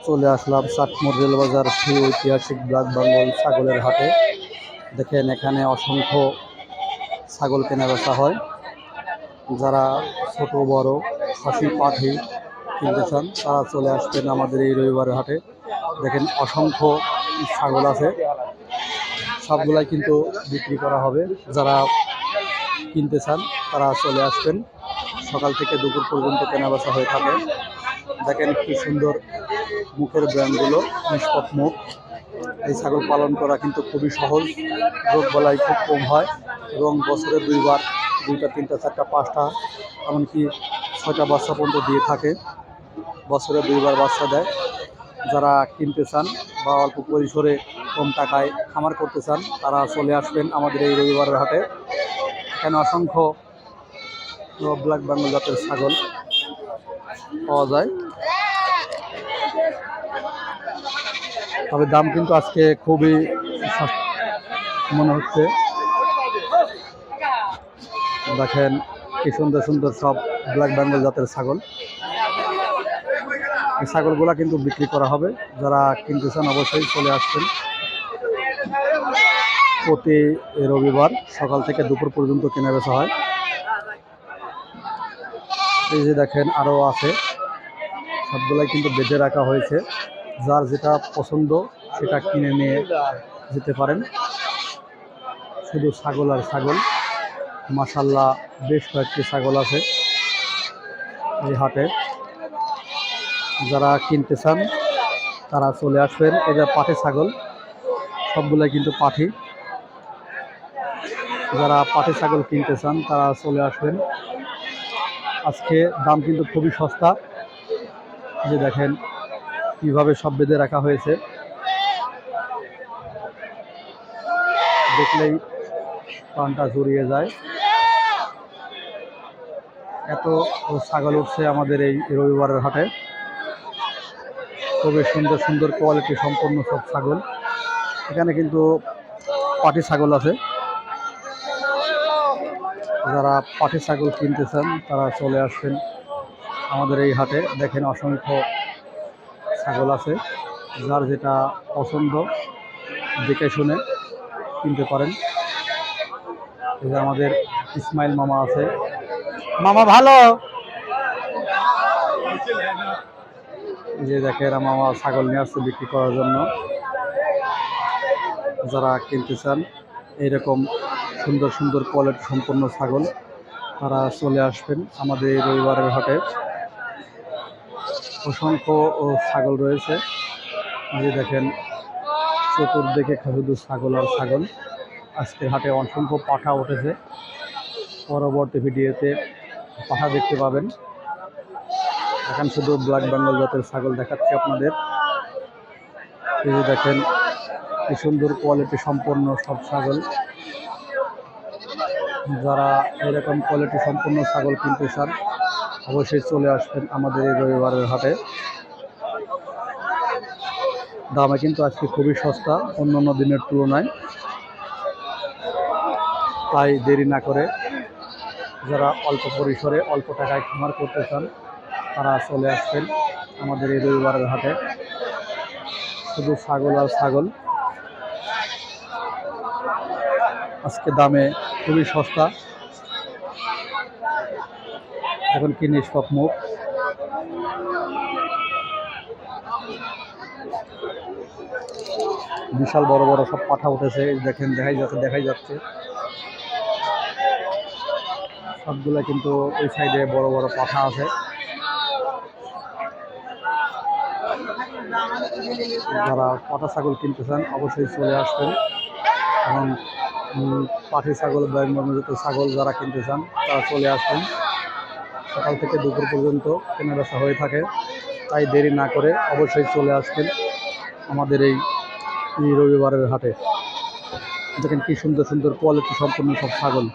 চলে আসলাম চাটমোর রেলবাজার সেই ঐতিহাসিক ব্ল্যাক বেঙ্গল ছাগলের হাটে। দেখেন এখানে অসংখ্য ছাগল কেনা বেচা হয়। যারা ছোট বড় খাসি পাঠি কিনতে চান তারা চলে আসবেন আমাদের এই রবিবারের হাটে। দেখেন অসংখ্য ছাগল আছে, সবগুলাই কিন্তু বিক্রি করা হবে। যারা কিনতে চান তারা চলে আসবেন। সকাল থেকে দুপুর পর্যন্ত কেনা বেচা হয়ে থাকে। দেখেন কি সুন্দর মুখের ব্র্যান্ডগুলো, নিষ্পাপ মুখ। এই ছাগল পালন করা কিন্তু খুবই সহজ, রোগ বালাই খুব কম হয় এবং বছরে দুইবার, দুইটা তিনটা চারটা পাঁচটা এমনকি 6টা বাচ্চা পর্যন্ত দিয়ে থাকে। বছরে দুইবার বাচ্চা দেয়। যারা কিনতে চান বা অল্প পরিসরে কম টাকায় খামার করতে চান তারা চলে আসবেন আমাদের এই রবিবারের হাটে। এখানে অসংখ্য ব্ল্যাক বেঙ্গল জাতের ছাগল পাওয়া যায়। তবে দাম কিন্তু আজকে খুবই মনে হচ্ছে। দেখেন কি সুন্দর সুন্দর সব ব্ল্যাক বেঙ্গল জাতের ছাগল। এই ছাগলগুলা কিন্তু বিক্রি করা হবে। যারা কিনতে চান অবশ্যই চলে আসবেন। প্রতি রবিবার সকাল থেকে দুপুর পর্যন্ত কেনা বেচা হয়। এই যে দেখেন আরও আছে, সবগুলাই কিন্তু বেঁধে রাখা হয়েছে। যার যেটা পছন্দ সেটা কিনে নিয়ে যেতে পারেন। শুধু ছাগল আর ছাগল, মাশাআল্লাহ বেশ কয়েকটি ছাগল আছে এই হাটে। যারা কিনতে চান তারা চলে আসবেন। এটা পাঠি ছাগল, সবগুলাই কিন্তু পাঠি। যারা পাঠি ছাগল কিনতে চান তারা চলে আসবেন। আজকে দাম কিন্তু খুবই সস্তা। যে দেখেন কিভাবে সব বেঁধে রাখা হয়েছে, দেখলেই প্রাণটা জড়িয়ে যায়। এত ছাগল উঠছে আমাদের এই রবিবারের হাটে। খুবই সুন্দর সুন্দর কোয়ালিটি সম্পন্ন সব ছাগল। এখানে কিন্তু পাটি ছাগল আছে। যারা পাটি ছাগল কিনতে চান তারা চলে আসবেন আমাদের এই হাটে। দেখেন অসংখ্য ছাগল আছে, যার যেটা পছন্দ দেখে শুনে কিনতে পারেন। এই যে আমাদের ইসমাইল মামা আছে। মামা ভালো। যে দেখেন মামা ছাগল নিয়ে আসছে বিক্রি করার জন্য। যারা কিনতে চান এইরকম সুন্দর সুন্দর কোয়ালিটি সম্পন্ন ছাগল তারা চলে আসবেন আমাদের এই রবিবারের হাটে। অসংখ্য ছাগল রয়েছে। যে দেখেন চতুর্দিকে শুধু ছাগল আর ছাগল। আজকের হাটে অসংখ্য পাঠা উঠেছে। পরবর্তী ভিডিওতে পাঠা দেখতে পাবেন। এখন শুধু ব্ল্যাক বেঙ্গল জাতের ছাগল দেখাচ্ছি আপনাদের। এই যে দেখেন কি সুন্দর কোয়ালিটি সম্পন্ন সব ছাগল। যারা এরকম কোয়ালিটি সম্পন্ন ছাগল কিনতে চান অবশ্যই চলে আসবেন আমাদের এই রবিবারের হাটে। দামে কিন্তু আজকে খুবই সস্তা অন্যান্য দিনের তুলনায়। তাই দেরি না করে যারা অল্প পরিসরে অল্প টাকায় খামার করতে চান তারা চলে আসবেন আমাদের এই রবিবারের হাটে। শুধু ছাগল আর ছাগল। আজকে দামে খুবই সস্তা। এখন কি নিষ্পাপ মুখ। বিশাল বড় বড় সব পাঠা উঠেছে। দেখেন দেখাই যাচ্ছে সবগুলা কিন্তু ওই সাইডে বড় বড় পাঠা আছে। যারা পাঠা ছাগল কিনতে চান অবশ্যই চলে আসবেন। এবং পাঠি ছাগল ব্যাংক ছাগল যারা কিনতে চান তারা চলে আসবেন। সকাল থেকে দুপুর পর্যন্ত কেনাবেচা হয়ে থাকে। তাই দেরি না করে অবশ্যই চলে আসবেন আমাদের এই রবিবারের হাটে। দেখেন কি সুন্দর সুন্দর কোয়ালিটি সম্পন্ন সব ছাগল।